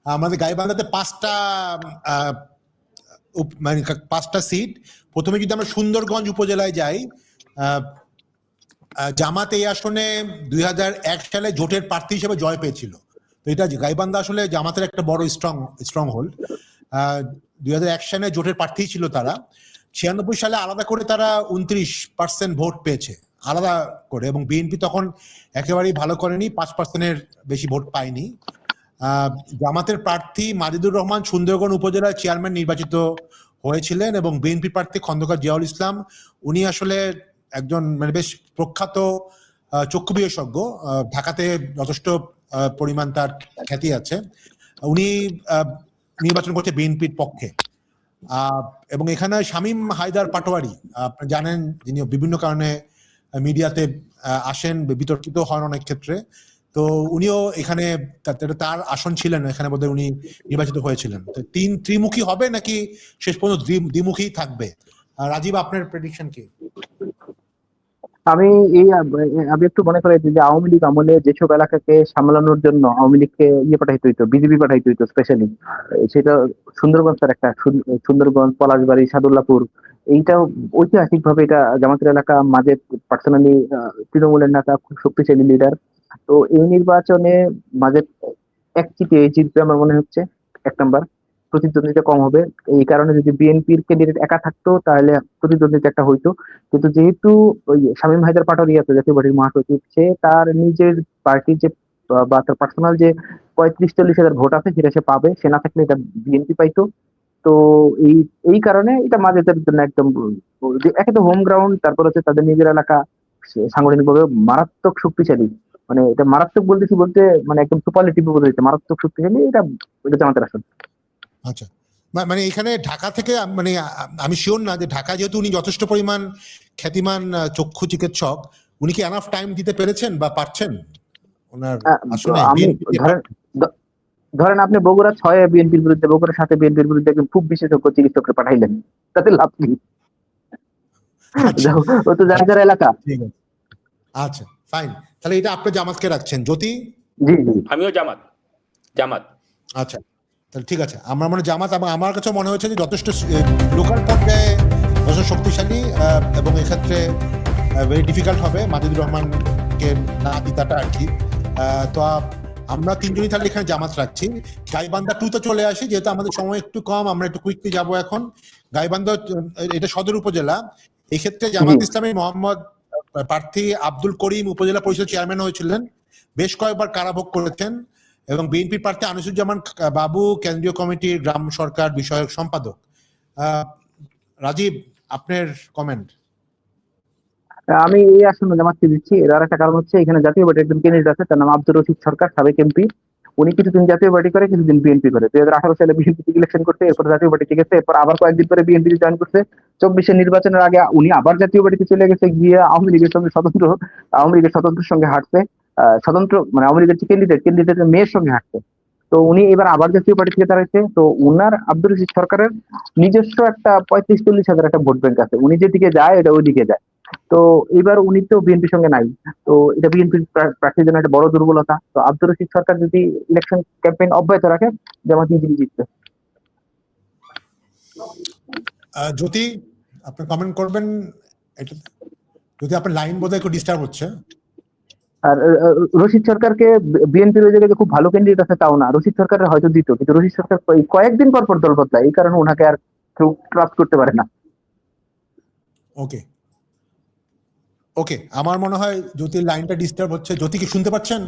আমাদের গাইবান্ধাতে 5টা মানে 5টা সিট। প্রথমে যদি আমরা সুন্দরগঞ্জ উপজেলায় যাই, জামাত এই আসনে 2001 সালে জোটের প্রার্থী হিসেবে জয় পেয়েছিল। তো এটা গাইবান্ধা আসলে জামাতের একটা বড় স্ট্রং হোল্ড। 2001 সালে জোটের প্রার্থী ছিল তারা। 96 সালে আলাদা করে তারা 29% ভোট পেয়েছে আলাদা করে, এবং বিএনপি তখন একেবারেই ভালো করেনি, 5%-এর বেশি ভোট পায়নি। জামাতের প্রার্থী মাজিদুর রহমান সুন্দরগঞ্জ উপজেলার চেয়ারম্যান নির্বাচিত হয়েছিলেন, এবং বিএনপি প্রার্থী খন্দকার জিয়াউল ইসলাম, উনি আসলে একজন মানে বেশ প্রখ্যাত চক্ষু বিশেষজ্ঞ, ঢাকাতে যথেষ্ট পরিমাণ তার খ্যাতি আছে। উনি নির্বাচন করছে বিএনপির পক্ষে। এবং এখানে শামীম হায়দার পাটোয়ারি, আপনি জানেন, যিনি বিভিন্ন কারণে মিডিয়াতে আসেন, বিতর্কিত হন অনেক ক্ষেত্রে। তো উনিও এখানে তার আসন ছিলেন, এখানে বোধহয় উনি নির্বাচিত হয়েছিলেন। তো ত্রিমুখী হবে নাকি শেষ পর্যন্ত দ্বিমুখী থাকবে? রাজীব, আপনার প্রেডিকশন কি? আমি একটু মনে করি যে আওয়ামী লীগ আমলে যেসব এলাকাকে সামলানোর জন্য আওয়ামী লীগকে পাঠাইতে হইতো, বিজেপি পাঠাইতে হইতো স্পেশালি, সেটা সুন্দরগঞ্জ তার একটা, সুন্দরগঞ্জ, পলাশবাড়ি, সাদুল্লাপুর, এইটাও ঐতিহাসিক ভাবে এটা জামাতের এলাকা। মাঝে পার্সোনালি তৃণমূলের নেতা, খুব শক্তিশালী লিডার। তো এই নির্বাচনে মাঝে এক চিঠি জিতবে আমার মনে হচ্ছে। 1 নাম্বার, প্রতিদ্বন্দ্বিতা কম হবে। এই কারণে যদি বিএনপির ক্যান্ডিডেট একা থাকতো তাহলে প্রতিদ্বন্দ্বিতা একটা হইতো। কিন্তু যেহেতু ওই শামীম হায়দার পাটোয়ারি আছে, জাতীয় পার্টির মহাসচিব, সে তার নিজের পার্টির যে বা তার পার্সোনাল যে 35-40 হাজার ভোট আছে সেটা সে পাবে, সে না থাকলে এটা বিএনপি পাইতো। তো এই কারণে এটা মাঝেদের জন্য একদম একে তো হোম গ্রাউন্ড, তারপর হচ্ছে তাদের নিজের এলাকা, সাংগঠনিকভাবে মারাত্মক শক্তিশালী। মানে এটা মারাত্মক বলতে মানে একদম সুপারলেটিভ বলে দিচ্ছে, মারাত্মক শক্তিশালী। এটা জামাতের আসন। আচ্ছা, মানে এখানে ঢাকা থেকে মানে আমি শিওর না যে ঢাকা, যেহেতু উনি যথেষ্ট পরিমাণ খ্যাতিমান চক্ষু চিকিৎসক, উনি কি এনাফ টাইম দিতে পেরেছেন বা পারছেন ওনার আসলে? ধরেন আপনি বগুড়া 6 বিএনপির বিরুদ্ধে, বগুড়া 7 বিএনপির বিরুদ্ধে খুব বিশেষজ্ঞ চিকিৎসককে পাঠাইলেন, তাতে লাভ কি? ও তো যার এলাকা। আচ্ছা, ফাইন। তাহলে এটা আপনি জামাতকে রাখছেন। জ্যোতি? জি, আমিও জামাত। আচ্ছা, তাহলে ঠিক আছে। আমার মনে জামাত, আমার কাছে মনে হয়েছে যে যথেষ্ট লোকাল পর্যায়ে যথেষ্ট শক্তিশালী, এবং এক্ষেত্রে ভেরি ডিফিকাল্ট হবে মাজিদুর রহমানকে না জিতাটা আর কি। তো আমরা তিনজনই তাহলে এখানে জামাত রাখছি। গাইবান্ধা 2-তে চলে আসি, যেহেতু আমাদের সময় একটু কম, আমরা একটু কুইকলি যাব এখন। গাইবান্ধা, এটা সদর উপজেলা। এক্ষেত্রে জামাত ইসলামী মোহাম্মদ প্রার্থী আব্দুল করিম উপজেলা পরিষদ চেয়ারম্যান হয়েছিলেন, বেশ কয়েকবার কারাভোগ করেছেন, এবং বিএনপি প্রার্থী আনিসুজ্জামান বাবু কেন্দ্রীয় কমিটির গ্রাম সরকার বিষয়ক সম্পাদক। রাজীব, আপনার কমেন্ট? আমি এই আসনে জামাতকে দিচ্ছি। এর একটা কারণ হচ্ছে এখানে জাতীয় পার্টির একজন ক্যান্ডিডেট আছে, তার নাম আব্দুর রশিদ সরকার, সাবেক এমপি। উনি কিছুদিন জাতীয় পার্টি করে, কিছুদিন বিএনপি করে। 2018 সালে বিএনপি ইলেকশন করতে, এরপর জাতীয় পার্টি ঠিক আছে, এরপর আবার কয়েকদিন পরে বিএনপি জয়েন করছে। 24 নির্বাচনের আগে উনি আবার জাতীয় পার্টিতে চলে গেছে, গিয়ে আওয়ামী লীগের স্বতন্ত্রের সঙ্গে হাঁটছে। স্বতন্ত্র মানে আওয়ামী লীগের যে ক্যান্ডিডেটের মেয়ের সঙ্গে হাঁটছে। তো উনি এবার আবার জাতীয় পার্টি থেকে দাঁড়াইছে। তো উনার আব্দুর রশিদ সরকারের নিজস্ব একটা 35-40 হাজার একটা ভোট ব্যাংক আছে। উনি যেদিকে যায় এটা ওইদিকে যায়। তো এবার উনি তো বিএনপির সঙ্গে নাই। তো এটা বিএনপির প্রার্থীর জন্য একটা বড় দুর্বলতা। তো আব্দুর রশিদ সরকার যদি ইলেকশন ক্যাম্পেইন অব্যাহত রাখে, জামাত নিজেই জিতবে। জ্যোতি, আপনি কমেন্ট করবেন? এটা যদি আপনার লাইন বোধহয় একটু ডিস্টার্ব হচ্ছে। আর রশিদ সরকারকে বিএনপির ওই জায়গায় খুব ভালো ক্যান্ডিডেট আছে তাও না, রশিদ সরকারের হয়তো দিত, কিন্তু রশিদ সরকার কয়েকদিন পর পর দল বদলায়, এই কারণে ওনাকে আর কেউ ট্রাস্ট করতে পারে না। ওকে, আমার মনে হয় জ্যোতির লাইনটা ডিস্টার্ব হচ্ছে। জ্যোতি, কি শুনতে পাচ্ছেন?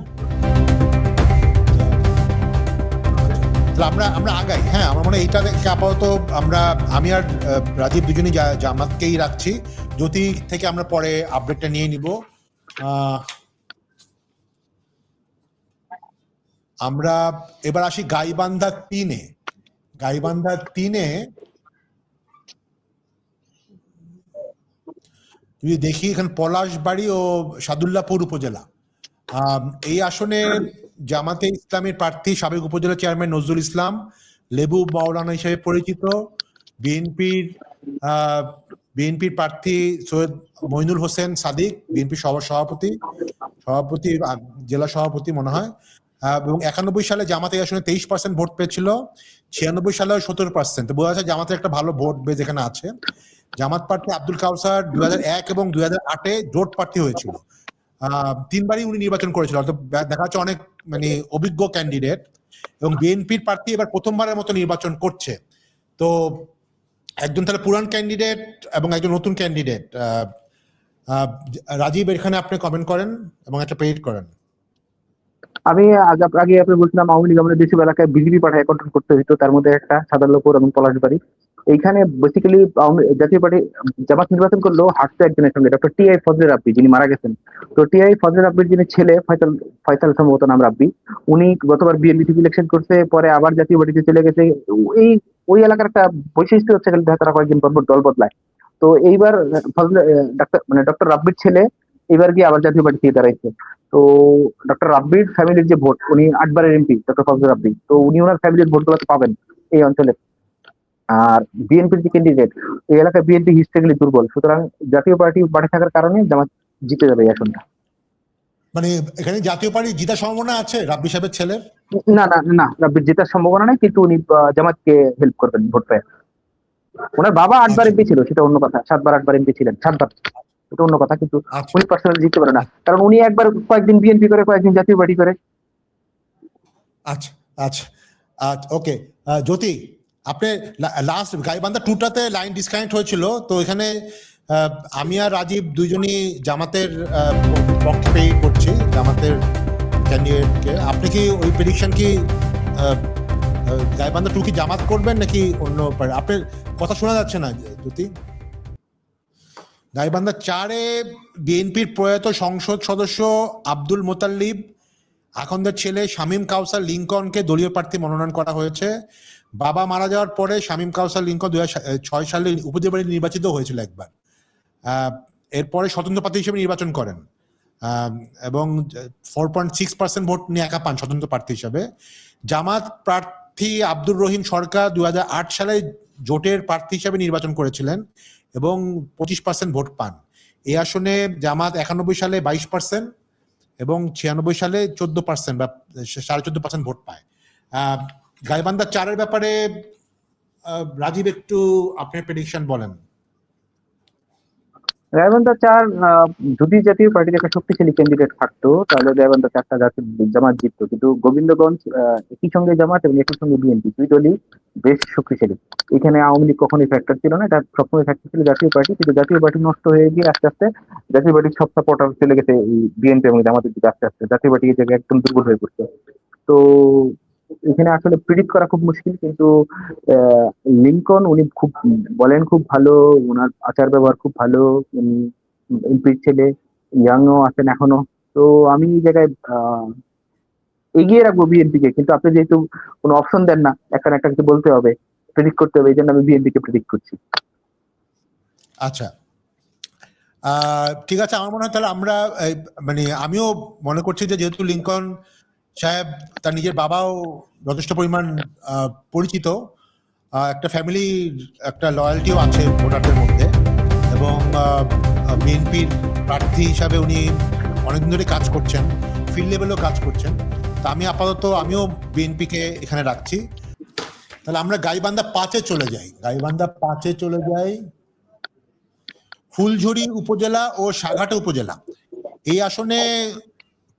আমরা আগাই। হ্যাঁ, আমার মনে হয় এইটা আপাতত আমি আর রাজীব দুজনই জামাতকেই রাখছি। জ্যোতি থেকে আমরা পরে আপডেটটা নিয়ে নিব। আমরা এবার আসি গাইবান্ধা 3-এ। গাইবান্ধা 3-এ যদি দেখি, এখানে পলাশবাড়ি ও সাদুল্লাপুর উপজেলা। এই আসনে জামাতে ইসলামের প্রার্থী সাবেক উপজেলা চেয়ারম্যান নজরুল ইসলাম, লেবু মাওলানা হিসেবে পরিচিত। বিএনপির প্রার্থী সৈয়দ মইনুল হোসেন সাদিক, বিএনপি সভাপতি, জেলা সভাপতি মনে হয়। এবং 91 সালে জামাত এই আসনে 23% ভোট পেয়েছিল, 96 সালে 17%। বোঝা যাচ্ছে জামাতের একটা ভালো ভোট বেজ এখানে আছে। জামাত প্রার্থী আব্দুল কাউসার 2001 এবং 2008-এ জোট প্রার্থী হয়েছিল, 3বারই উনি নির্বাচন করেছিল, অর্থাৎ দেখা যাচ্ছে অনেক মানে অভিজ্ঞ ক্যান্ডিডেট। এবং বিএনপির প্রার্থী এবার প্রথমবারের মতো নির্বাচন করছে। তো একজন তাহলে পুরান ক্যান্ডিডেট এবং একজন নতুন ক্যান্ডিডেট। রাজীব, এখানে আপনি কমেন্ট করেন এবং একটা প্রেডিক্ট করেন। আমি আগে আপনি বলছিলাম আওয়ামী লীগ আমাদের যেসব এলাকায় বিজেপি পাঠায় কন্ট্রোল করতে হইতো, তার মধ্যে একটা সাদাল্লাপুর এবং পলাশবাড়ি। এইখানে বেসিক্যালি জাতীয় পার্টি জামাত নির্বাচন করলেও হাঁটতে একজনের সঙ্গে, ডক্টর টিআই ফজলে রাব্বি, যিনি মারা গেছেন। তো টিআই ফজলে রাব্বির যিনি ছেলে ফয়সাল সম্ভবত নাম রাব্বি, উনি গতবার বিএনপি থেকে ইলেকশন করছে, পরে আবার জাতীয় পার্টিতে চলে গেছে। এই ওই এলাকার একটা বৈশিষ্ট্য হচ্ছে তারা কয়েকদিন পর দল বদলায়। তো এইবার ফজলে ডক্টর রাব্বির ছেলে এবার গিয়ে আবার জাতীয় পার্টি থেকে দাঁড়াইছে। তো ডক্টর রাব্বির ফ্যামিলির যে ভোট, উনি 8বারের এমপি ডক্টর ফজলে রাব্বি, তো উনি ওনার ফ্যামিলির ভোটগুলো পাবেন এই অঞ্চলে। আর বিএনপির যে ক্যান্ডিডেট, এই এলাকায় বিএনপি হিস্ট্রিক্যালি দুর্বল, সুতরাং জাতীয় পার্টি বাড়ে থাকার কারণে জামাত জিতে যাবে এই আসনটা। মানে এখানে জাতীয় পার্টি জিতার সম্ভাবনা আছে রাব্বি সাহেবের ছেলের? না না না, রাব্বির জেতার সম্ভাবনা নেই, কিন্তু উনি জামাতকে হেল্প করবেন ভোট পেয়ে। ওনার বাবা 8বার এমপি ছিল, সেটা অন্য কথা। 7বার 8বার এমপি ছিলেন, 7বার, এটা অন্য কথা। কিন্তু উনি পার্সোনালি জিততে পারে না, কারণ উনি একবার কয়েকদিন বিএনপি করে, কয়েকদিন জাতীয় পার্টি করে। আচ্ছা আচ্ছা আচ্ছা, ওকে। জ্যোতি, আপনি লাস্ট গাইবান্ধা 2টাতে লাইন ডিসকানেক্ট হয়েছিল, তো এখানে আমি আর রাজীব দুইজনই জামাতের পক্ষে পে করছি, জামাতের ক্যান্ডিডেটকে। আপনি কি ওই প্রেডিকশন কি গাইবান্ধা 2 কি জামাত করবেন নাকি অন্য? আপনার কথা শোনা যাচ্ছে না জ্যোতি। গাইবান্ধা 4-এ বিএনপির প্রয়াত সংসদ সদস্য আব্দুল মোতাল্লিব আখন্দের ছেলে শামীম কাউসার লিঙ্কনকে দলীয় প্রার্থী মনোনয়ন করা হয়েছে। বাবা মারা যাওয়ার পরে শামীম কাউসার লিঙ্কন 2006 সালে উপজেলা নির্বাচিত হয়েছিল একবার। এরপরে স্বতন্ত্র প্রার্থী হিসেবে নির্বাচন করেন এবং 4.6% ভোট নিয়ে একা পান স্বতন্ত্র প্রার্থী হিসেবে। জামাত প্রার্থী আব্দুর রহিম সরকার 2008 সালে জোটের প্রার্থী হিসেবে নির্বাচন করেছিলেন এবং 25% ভোট পান। এই আসনে জামাত 91 সালে 22% এবং 96 সালে 14% বা 14.5% ভোট পায়। গাইবান্ধা 4-এর ব্যাপারে রাজীব একটু আপনার প্রেডিকশন বলেন। গাইবান্ধা 4 যদি জাতীয় পার্টির একটা শক্তিশালী ক্যান্ডিডেট থাকতো, তাহলে গাইবান্ধা 4টা জামাত জিততো। কিন্তু গোবিন্দগঞ্জ একই সঙ্গে জামাত এবং একই সঙ্গে বিএনপি, দুই দলই বেশ শক্তিশালী। এখানে আওয়ামী লীগ কখনোই ফ্যাক্টর ছিল না, এটা সবসময় ফ্যাক্টর ছিল জাতীয় পার্টি। কিন্তু জাতীয় পার্টি নষ্ট হয়ে গিয়ে আস্তে আস্তে জাতীয় পার্টির সব সাপোর্টার চলে গেছে এই বিএনপি এবং জামাতের দিকে। আস্তে আস্তে জাতীয় পার্টি এই জায়গায় একদম দুর্বল হয়ে পড়ছে। তো এখানে আসলে প্রিডিক্ট করা খুব মুশকিল। কিন্তু লিঙ্কন উনি খুব বলেন, খুব ভালো, ওনার আচার ব্যবহার খুব ভালো, উনি এমপির ছেলে, ইয়াংও আছেন এখনো। তো আমি এই জায়গায় এগিয়ে রাখবো বিএনপি কে। কিন্তু আপনি যেহেতু কোনো অপশন দেন না, একটা একটা কিছু বলতে হবে, প্রেডিক্ট করতে হবে, এই জন্য আমি বিএনপি কে প্রেডিক্ট করছি। আচ্ছা, ঠিক আছে। আমার মনে হয় তাহলে আমরা মানে আমিও মনে করছি যে যেহেতু লিঙ্কন সাহেব তার নিজের বাবাও যথেষ্ট পরিমাণ পরিচিত, একটা ফ্যামিলির একটা লয়্যালটিও আছে ভোটারদের মধ্যে, এবং বিএনপির প্রার্থী হিসাবে উনি অনেকদিন ধরে কাজ করছেন, ফিল্ড লেভেলেও কাজ করছেন। তা আমি আপাতত আমিও বিএনপিকে এখানে রাখছি। তাহলে আমরা গাইবান্ধা 5-এ চলে যাই। গাইবান্ধা 5-এ চলে যাই। ফুলঝুরি উপজেলা ও সাঘাটা উপজেলা, এই আসনে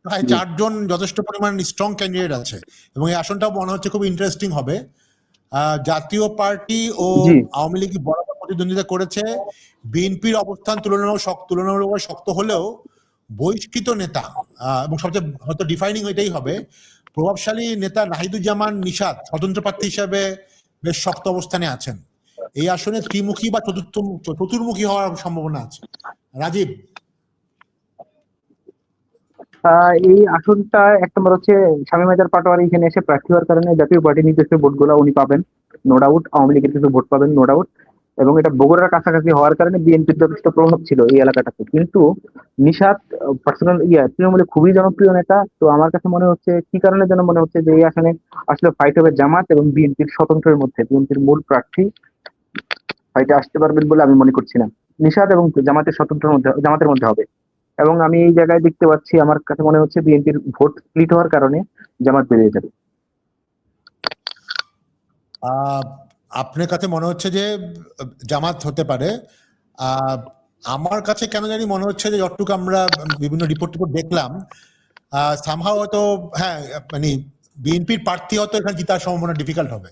প্রায় 4 জন যথেষ্ট পরিমাণ স্ট্রং ক্যান্ডিডেট আছে এবং এই আসনটাও মনে হচ্ছে খুব ইন্টারেস্টিং হবে। জাতীয় পার্টি ও আওয়ামী লীগ বরাবর প্রতিদ্বন্দ্বিতা করেছে। বিএনপির অবস্থান তুলনামূলকভাবে শক্ত হলেও বহিষ্কৃত নেতা এবং সবচেয়ে হয়তো ডিফাইনিং এটাই হবে, প্রভাবশালী নেতা নাহিদুজ্জামান নিশাত স্বতন্ত্র প্রার্থী হিসেবে বেশ শক্ত অবস্থানে আছেন। এই আসনে ত্রিমুখী বা চতুর্মুখী হওয়ার সম্ভাবনা আছে। রাজীব? এই আসনটা এক নম্বর হচ্ছে শামীম হায়দার পাটোয়ারি এখানে এসে প্রার্থী হওয়ার কারণে জাতীয় পার্টি নিজস্ব ভোটগুলো উনি পাবেন, নো ডাউট। আওয়ামী লীগের কিছু ভোট পাবেন, নো ডাউট। এবং এটা বগুড়ার কাছাকাছি হওয়ার কারণে বিএনপির যথেষ্ট প্রভাব ছিল এই এলাকাটাতে। কিন্তু নিশাত পার্সোনাল তৃণমূলে খুবই জনপ্রিয় নেতা। তো আমার কাছে মনে হচ্ছে, কি কারণে যেন মনে হচ্ছে যে এই আসনে আসলে ফাইট হবে জামাত এবং বিএনপির স্বতন্ত্রের মধ্যে। বিএনপির মূল প্রার্থী ফাইটে আসতে পারবেন বলে আমি মনে করছি না। নিশাত এবং জামাতের মধ্যে হবে। এবং আমি এই জায়গায় দেখতে পাচ্ছি, আমার কাছে মনে হচ্ছে বিএনপির ভোট স্প্লিট হওয়ার কারণে জামাত বেরিয়ে যাবে। আপনার কাছে মনে হচ্ছে যে জামাত হতে পারে। আমার কাছে কেন জানি মনে হচ্ছে যে যতটুকু আমরা বিভিন্ন রিপোর্ট দেখলাম, সামহাও হয়তো হ্যাঁ মানে বিএনপির প্রার্থী হয়তো এখানে জেতার সম্ভাবনা ডিফিকাল্ট হবে,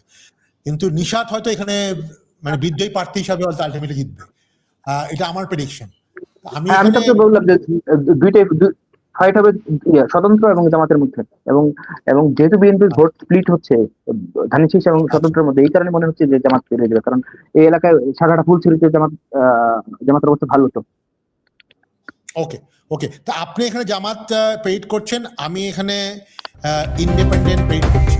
কিন্তু নিশাত হয়তো এখানে মানে বিদ্রোহী প্রার্থী হিসাবে হয়তো আলটিমেটলি জিতবে। এটা আমার প্রেডিকশন। আমি তো বললাম যে দুইটাই ফাইট হবে স্বতন্ত্র এবং জামাতের মধ্যে, এবং যেহেতু বিএনপির ভোট স্প্লিট হচ্ছে ধানের শীষ এবং স্বতন্ত্রের মধ্যে, এই কারণে মনে হচ্ছে যে জামাত বেরিয়ে যাবে, কারণ এই এলাকায় শাখাটা ফুলছড়িতে জামাতের অবস্থা ভালো। তো ওকে ওকে, তা আপনি এখানে জামাত প্রেডিক্ট করছেন, আমি এখানে ইন্ডিপেন্ডেন্ট প্রেডিক্ট করছি।